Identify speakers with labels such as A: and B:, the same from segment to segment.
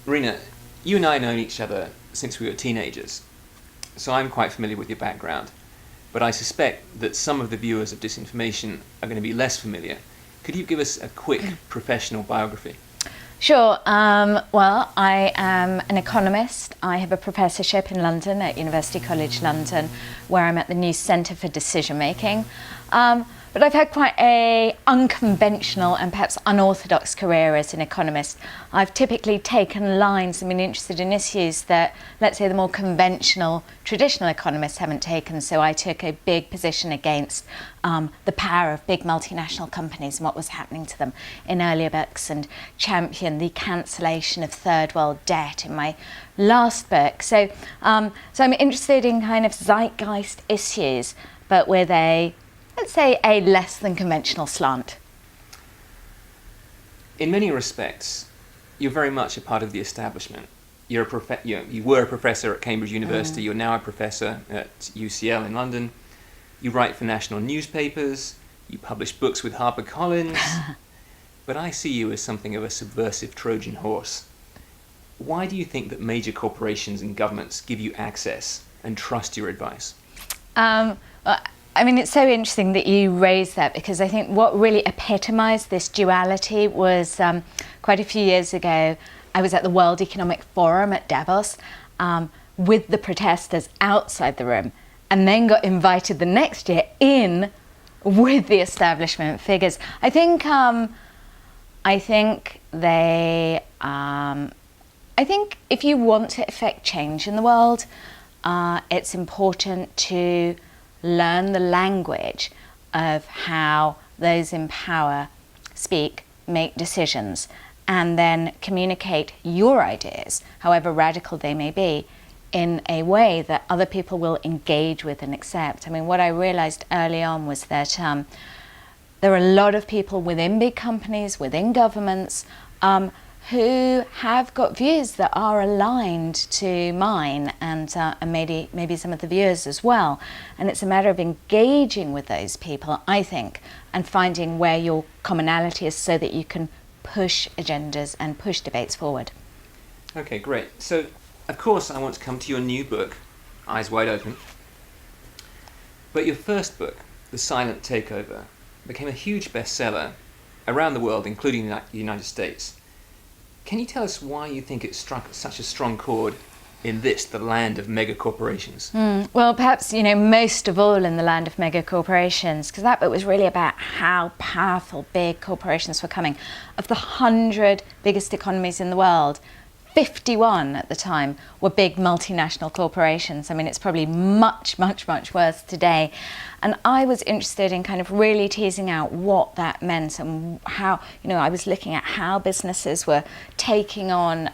A: Noreena, you and I have known each other since we were teenagers, so I'm quite familiar with your background. But I suspect that some of the viewers of Disinformation are going to be less familiar. Could you give us a quick professional biography?
B: Sure. Well, I am an economist. I have a professorship in London at University College London, where I'm at the new Centre for Decision Making. But I've had quite a unconventional and perhaps unorthodox career as an economist. I've typically taken lines and been interested in issues that, let's say, the more conventional, traditional economists haven't taken. So I took a big position against the power of big multinational companies and what was happening to them in earlier books, and championed the cancellation of third world debt in my last book. So I'm interested in kind of zeitgeist issues, but with let's say, a less than conventional slant.
A: In many respects, you're very much a part of the establishment. You were a professor at Cambridge University, you're now a professor at UCL in London. You write for national newspapers, you publish books with HarperCollins, but I see you as something of a subversive Trojan horse. Why do you think that major corporations and governments give you access and trust your advice?
B: I mean, it's so interesting that you raised that, because I think what really epitomised this duality was quite a few years ago, I was at the World Economic Forum at Davos with the protesters outside the room, and then got invited the next year in with the establishment figures. I think if you want to effect change in the world, it's important to learn the language of how those in power speak, make decisions, and then communicate your ideas, however radical they may be, in a way that other people will engage with and accept. I mean, what I realized early on was that there are a lot of people within big companies, within governments, who have got views that are aligned to mine, and maybe some of the viewers as well. And it's a matter of engaging with those people, I think, and finding where your commonality is so that you can push agendas and push debates forward.
A: Okay, great. So, of course, I want to come to your new book, Eyes Wide Open. But your first book, The Silent Takeover, became a huge bestseller around the world, including the United States. Can you tell us why you think it struck such a strong chord in this, the land of mega corporations?
B: Well, perhaps, most of all in the land of mega corporations, because that book was really about how powerful big corporations were coming. Of the 100 biggest economies in the world, 51 at the time were big multinational corporations. I mean, it's probably much, much, much worse today. And I was interested in kind of really teasing out what that meant, and how, I was looking at how businesses were taking on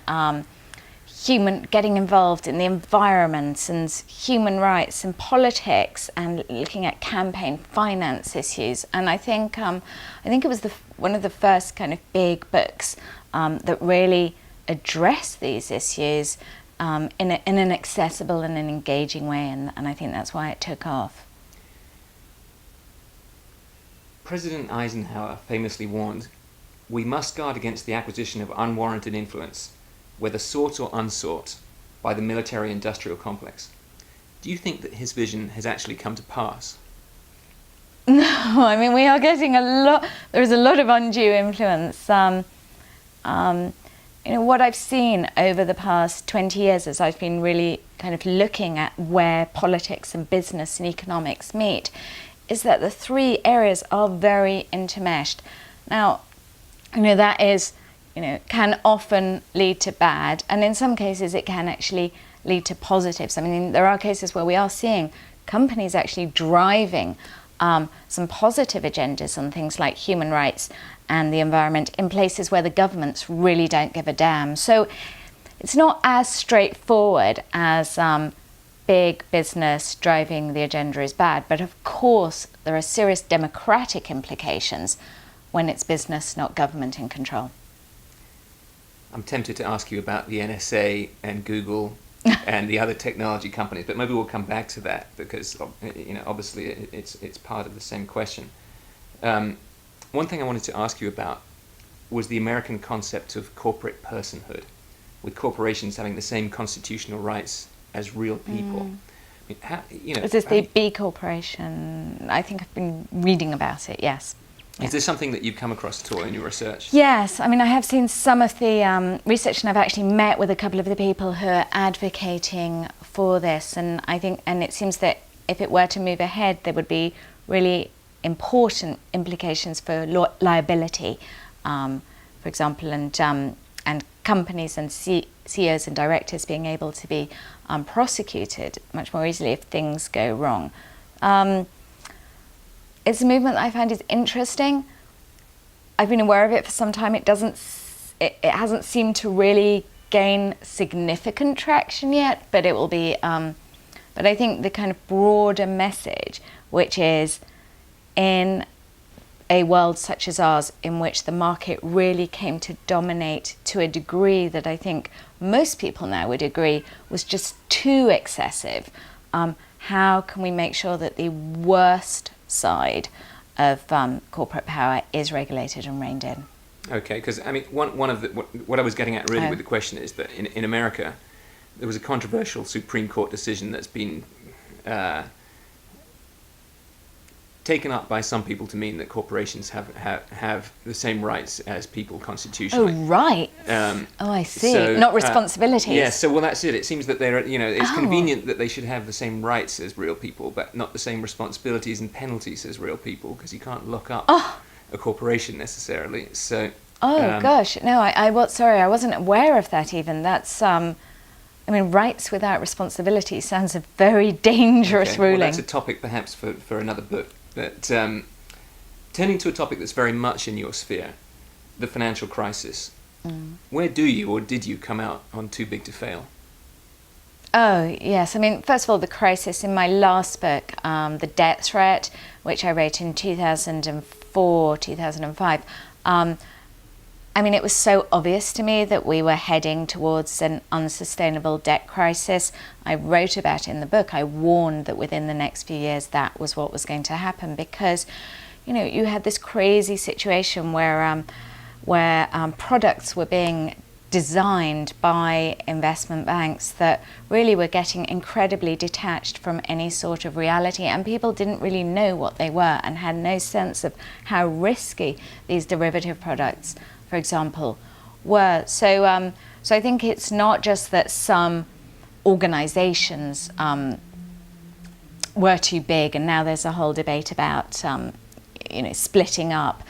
B: getting involved in the environment and human rights and politics, and looking at campaign finance issues. And I think it was one of the first kind of big books that really address these issues in an accessible and an engaging way, and I think that's why it took off.
A: President Eisenhower famously warned, "We must guard against the acquisition of unwarranted influence, whether sought or unsought, by the military-industrial complex." Do you think that his vision has actually come to pass?
B: No, I mean, we are getting there is a lot of undue influence. What I've seen over the past 20 years as I've been really kind of looking at where politics and business and economics meet, is that the three areas are very intermeshed. Now, that is, can often lead to bad, and in some cases it can actually lead to positives. I mean, there are cases where we are seeing companies actually driving some positive agendas on things like human rights and the environment in places where the governments really don't give a damn. So it's not as straightforward as big business driving the agenda is bad, but of course there are serious democratic implications when it's business, not government, in control.
A: I'm tempted to ask you about the NSA and Google and the other technology companies, but maybe we'll come back to that, because obviously it's part of the same question. One thing I wanted to ask you about was the American concept of corporate personhood, with corporations having the same constitutional rights as real people. I mean, how,
B: Is this the B Corporation? I think I've been reading about it, yes.
A: Is this something that you've come across at all in your research?
B: Yes, I mean, I have seen some of the research, and I've actually met with a couple of the people who are advocating for this, and I think, and it seems that if it were to move ahead, there would be really important implications for liability, for example, and companies and CEOs and directors being able to be prosecuted much more easily if things go wrong. It's a movement that I find is interesting. I've been aware of it for some time. It hasn't seemed to really gain significant traction yet, but it will be. But I think the kind of broader message, which is in a world such as ours, in which the market really came to dominate to a degree that I think most people now would agree was just too excessive, how can we make sure that the worst side of corporate power is regulated and reined in?
A: Okay, because I mean, one of the what I was getting at really with the question is that in America, there was a controversial Supreme Court decision that's been taken up by some people to mean that corporations have the same rights as people constitutionally.
B: Oh, right. I see. So, not responsibilities.
A: Yeah, so well, that's it. It seems that they're, it's convenient that they should have the same rights as real people, but not the same responsibilities and penalties as real people, because you can't lock up a corporation necessarily. So.
B: Gosh, no, I wasn't aware of that even. That's I mean, rights without responsibility sounds a very dangerous ruling.
A: Well, that's a topic perhaps for another book. But turning to a topic that's very much in your sphere, the financial crisis. Where do you or did you come out on Too Big to Fail?
B: Oh, yes. I mean, first of all, the crisis in my last book, The Debt Threat, which I wrote in 2004, 2005. I mean, it was so obvious to me that we were heading towards an unsustainable debt crisis. I wrote about it in the book. I warned that within the next few years that was what was going to happen, because, you had this crazy situation where products were being designed by investment banks that really were getting incredibly detached from any sort of reality, and people didn't really know what they were and had no sense of how risky these derivative products, for example, were. So I think it's not just that some organizations were too big, and now there's a whole debate about splitting up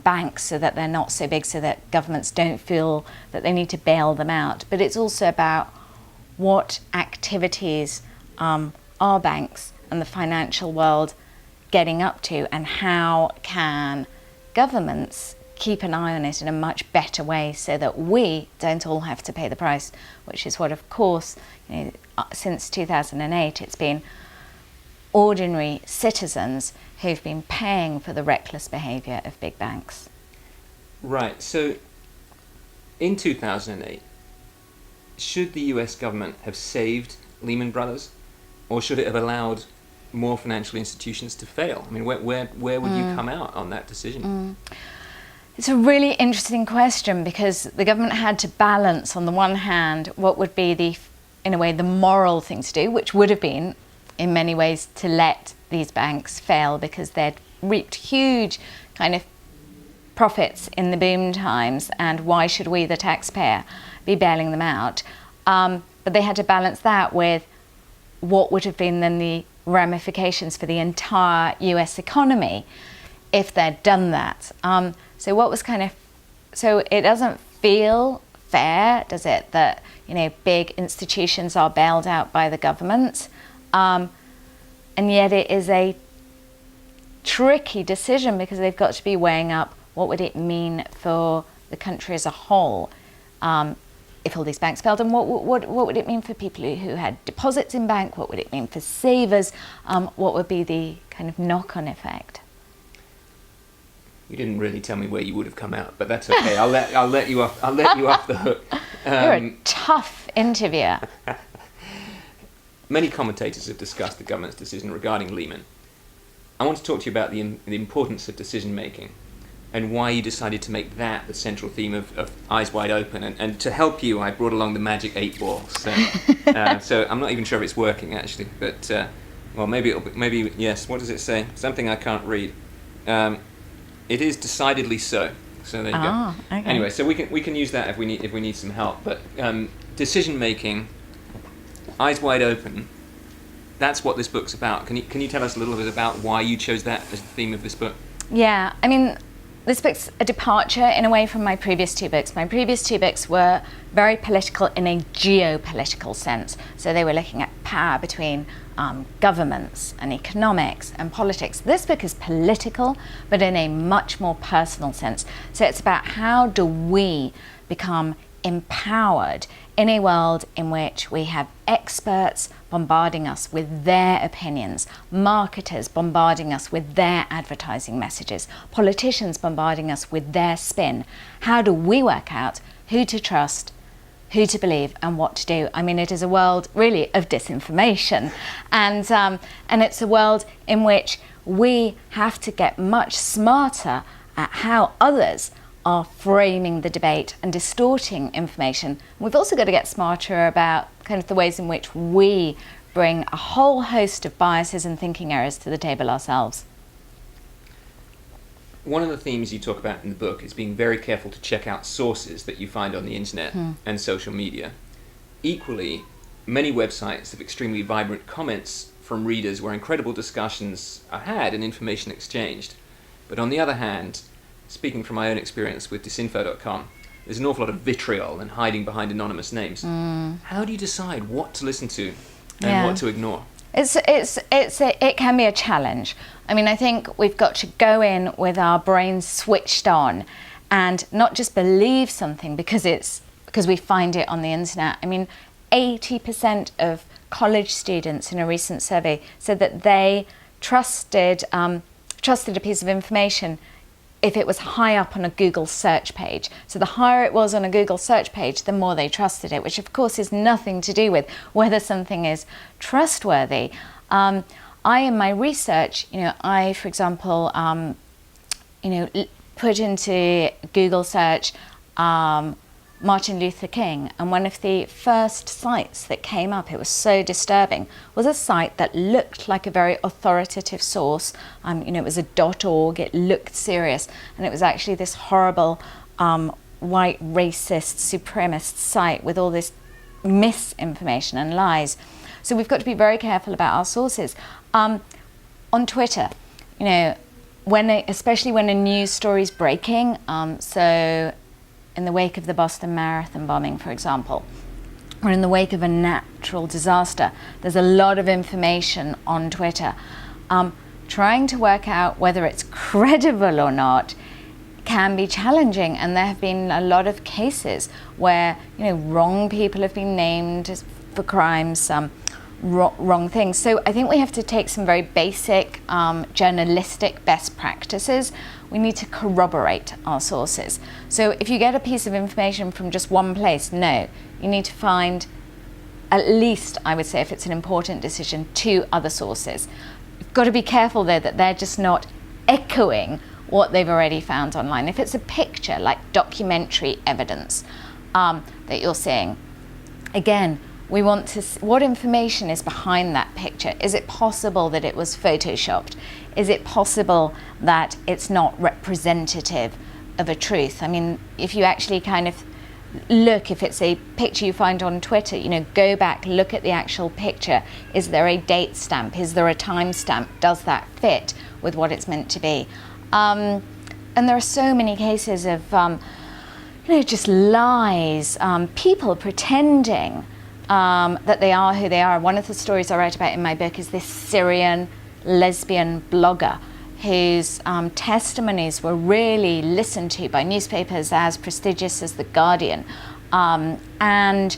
B: banks so that they're not so big, so that governments don't feel that they need to bail them out. But it's also about what activities are banks and the financial world getting up to, and how can governments keep an eye on it in a much better way so that we don't all have to pay the price, which is what, of course, since 2008, it's been ordinary citizens who've been paying for the reckless behaviour of big banks.
A: Right, so in 2008, should the US government have saved Lehman Brothers, or should it have allowed more financial institutions to fail? I mean, where would you come out on that decision?
B: It's a really interesting question, because the government had to balance, on the one hand, what would be in a way, the moral thing to do, which would have been, in many ways, to let these banks fail because they'd reaped huge kind of profits in the boom times, and why should we, the taxpayer, be bailing them out? But they had to balance that with what would have been then the ramifications for the entire US economy if they'd done that. So it doesn't feel fair, does it, that big institutions are bailed out by the government, and yet it is a tricky decision, because they've got to be weighing up what would it mean for the country as a whole if all these banks failed, and what would it mean for people who had deposits in bank, what would it mean for savers, what would be the kind of knock-on effect.
A: You didn't really tell me where you would have come out, but that's okay. I'll let you off the hook.
B: You're a tough interviewer.
A: Many commentators have discussed the government's decision regarding Lehman. I want to talk to you about the importance of decision making. and why you decided to make that the central theme of Eyes Wide Open. And to help you, I brought along the magic 8 ball. So, so I'm not even sure if it's working actually, but well, maybe maybe yes. What does it say? Something I can't read. It is decidedly so. So there you go.
B: Okay.
A: Anyway, so we can use that if we need some help. But decision making, Eyes Wide Open. That's what this book's about. Can you tell us a little bit about why you chose that as the theme of this book?
B: Yeah, I mean, this book's a departure in a way from my previous 2 books. My previous 2 books were very political in a geopolitical sense. So they were looking at power between governments and economics and politics. This book is political, but in a much more personal sense. So it's about how do we become empowered in a world in which we have experts bombarding us with their opinions, marketers bombarding us with their advertising messages, politicians bombarding us with their spin. How do we work out who to trust, who to believe, and what to do? I mean, it is a world really of disinformation, and it's a world in which we have to get much smarter at how others are framing the debate and distorting information. We've also got to get smarter about kind of the ways in which we bring a whole host of biases and thinking errors to the table ourselves.
A: One of the themes you talk about in the book is being very careful to check out sources that you find on the internet and social media. Equally, many websites have extremely vibrant comments from readers where incredible discussions are had and information exchanged. But on the other hand, speaking from my own experience with disinfo.com, there's an awful lot of vitriol and hiding behind anonymous names. How do you decide what to listen to and what to ignore?
B: It can be a challenge. I mean, I think we've got to go in with our brains switched on and not just believe something because we find it on the internet. I mean, 80% of college students in a recent survey said that they trusted a piece of information if it was high up on a Google search page. So the higher it was on a Google search page, the more they trusted it, which of course is nothing to do with whether something is trustworthy. In my research, I, for example, put into Google search Martin Luther King, and one of the first sites that came up, it was so disturbing, was a site that looked like a very authoritative source. It was a .org, it looked serious, and it was actually this horrible white racist supremacist site with all this misinformation and lies. So we've got to be very careful about our sources. On Twitter, especially when a news story is breaking, so in the wake of the Boston Marathon bombing, for example, or in the wake of a natural disaster, there's a lot of information on Twitter. Trying to work out whether it's credible or not can be challenging, and there have been a lot of cases where wrong people have been named for crimes, wrong things. So I think we have to take some very basic journalistic best practices. We need to corroborate our sources. So if you get a piece of information from just one place, no, you need to find at least, I would say, if it's an important decision, 2 other sources. You've got to be careful though that they're just not echoing what they've already found online. If it's a picture, like documentary evidence that you're seeing, again, we want to see what information is behind that picture. Is it possible that it was photoshopped? Is it possible that it's not representative of a truth? I mean, if you actually kind of look, if it's a picture you find on Twitter, go back, look at the actual picture. Is there a date stamp? Is there a time stamp? Does that fit with what it's meant to be? And there are so many cases of, just lies, people pretending that they are who they are. One of the stories I write about in my book is this Syrian lesbian blogger whose testimonies were really listened to by newspapers as prestigious as The Guardian. And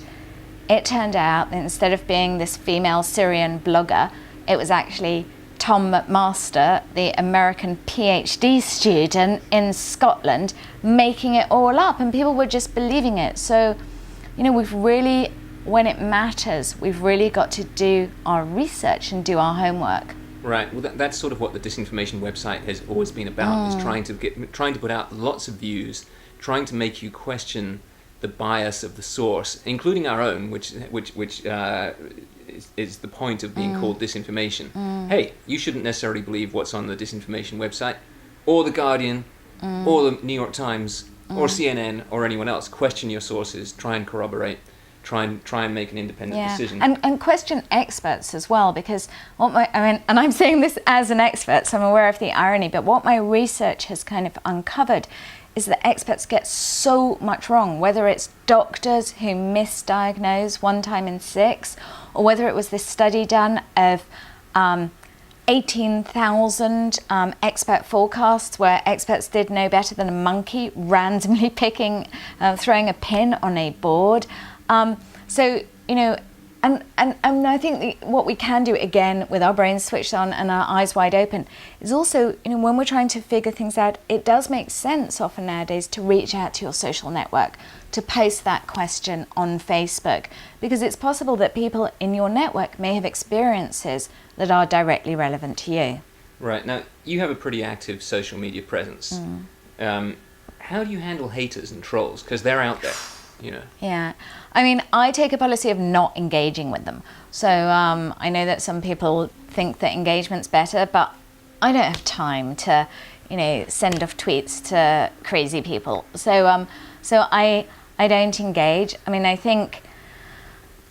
B: it turned out that instead of being this female Syrian blogger, it was actually Tom McMaster, the American PhD student in Scotland, making it all up, and people were just believing it. So, we've really, when it matters, we've really got to do our research and do our homework.
A: Right. Well, that's sort of what the disinformation website has always been about: is trying to put out lots of views, trying to make you question the bias of the source, including our own, which is the point of being called disinformation. Hey, you shouldn't necessarily believe what's on the disinformation website, or the Guardian, or the New York Times, or CNN, or anyone else. Question your sources. Try and corroborate. Try and make an independent decision.
B: And question experts as well, because and I'm saying this as an expert, so I'm aware of the irony, but what my research has kind of uncovered is that experts get so much wrong, whether it's doctors who misdiagnose 1 time in 6, or whether it was this study done of 18,000 expert forecasts where experts did no better than a monkey randomly throwing a pin on a board. So, and I think what we can do, again, with our brains switched on and our eyes wide open, is also, when we're trying to figure things out, it does make sense often nowadays to reach out to your social network, to post that question on Facebook, because it's possible that people in your network may have experiences that are directly relevant to you.
A: Right. Now, you have a pretty active social media presence. How do you handle haters and trolls? Because they're out there.
B: Yeah, I mean, I take a policy of not engaging with them. So I know that some people think that engagement's better, but I don't have time to, send off tweets to crazy people. So I don't engage. I mean, I think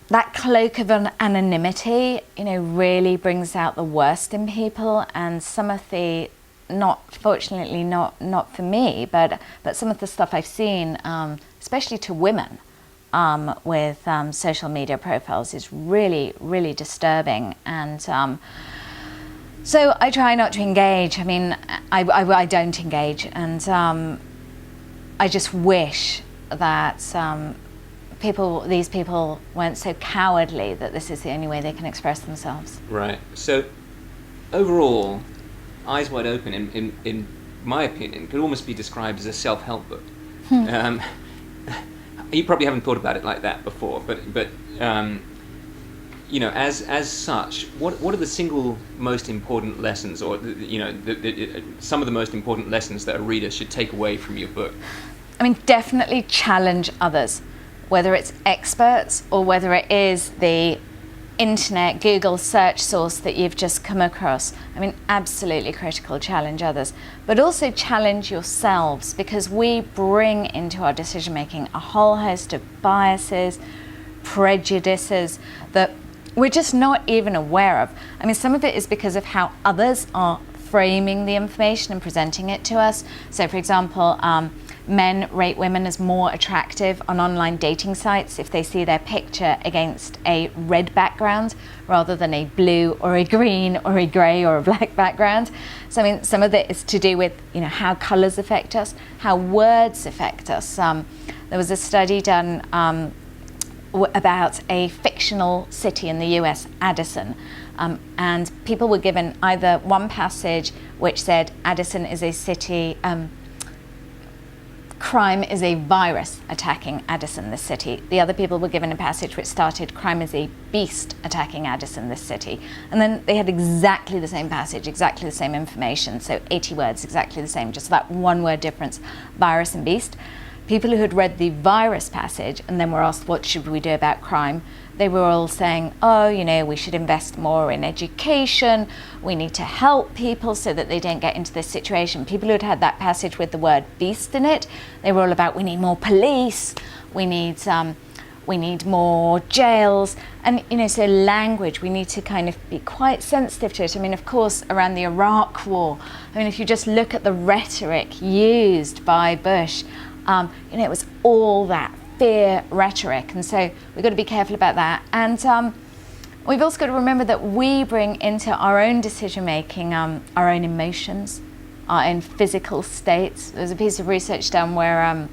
B: that cloak of an anonymity, really brings out the worst in people, and some of the fortunately not for me, but some of the stuff I've seen, especially to women, with social media profiles, is really, really disturbing. And so I try not to engage. I mean, I don't engage, and I just wish that these people weren't so cowardly that this is the only way they can express themselves.
A: Right. So overall, Eyes Wide Open, in my opinion, could almost be described as a self-help book. You probably haven't thought about it like that before, but as such, what are the single most important lessons, or some of the most important lessons that a reader should take away from your book?
B: I mean, definitely challenge others, whether it's experts or whether it is the internet, Google search source that you've just come across. I mean, absolutely critical, challenge others, but also challenge yourselves, because we bring into our decision making a whole host of biases, prejudices that we're just not even aware of. I mean, some of it is because of how others are framing the information and presenting it to us. So, for example, men rate women as more attractive on online dating sites if they see their picture against a red background rather than a blue or a green or a grey or a black background. So, I mean, some of it is to do with, how colours affect us, how words affect us. There was a study done about a fictional city in the US, Addison, and people were given either one passage which said Addison is a city, crime is a virus attacking Addison, this city. The other people were given a passage which started, crime is a beast attacking Addison, this city. And then they had exactly the same passage, exactly the same information, so 80 words, exactly the same, just that one word difference, virus and beast. People who had read the virus passage and then were asked, what should we do about crime? They were all saying, we should invest more in education, we need to help people so that they don't get into this situation. People who had had that passage with the word beast in it, they were all about, we need more police, we need more jails, and so language, we need to kind of be quite sensitive to it. I mean, of course, around the Iraq War, I mean, if you just look at the rhetoric used by Bush, it was all that fear rhetoric, and so we've got to be careful about that. And we've also got to remember that we bring into our own decision making our own emotions, our own physical states. There was a piece of research done where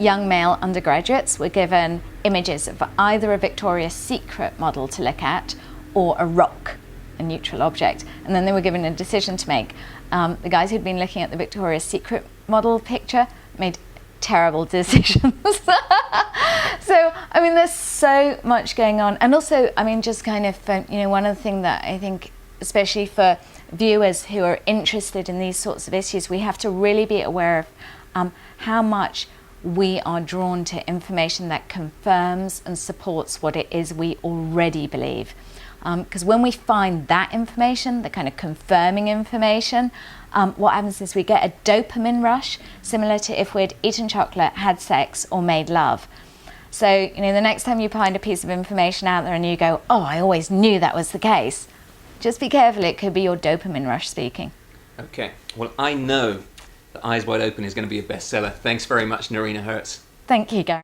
B: young male undergraduates were given images of either a Victoria's Secret model to look at or a rock, a neutral object, and then they were given a decision to make. The guys who'd been looking at the Victoria's Secret model picture made terrible decisions. So, I mean, there's so much going on. And also, I mean, just kind of, one of the things that I think especially for viewers who are interested in these sorts of issues, we have to really be aware of how much we are drawn to information that confirms and supports what it is we already believe. Because when we find that information, the kind of confirming information, what happens is we get a dopamine rush, similar to if we'd eaten chocolate, had sex, or made love. So, you know, the next time you find a piece of information out there and you go, oh, I always knew that was the case, just be careful, it could be your dopamine rush speaking.
A: Okay, well, I know that Eyes Wide Open is going to be a bestseller. Thanks very much, Noreena Hertz.
B: Thank you, Gary.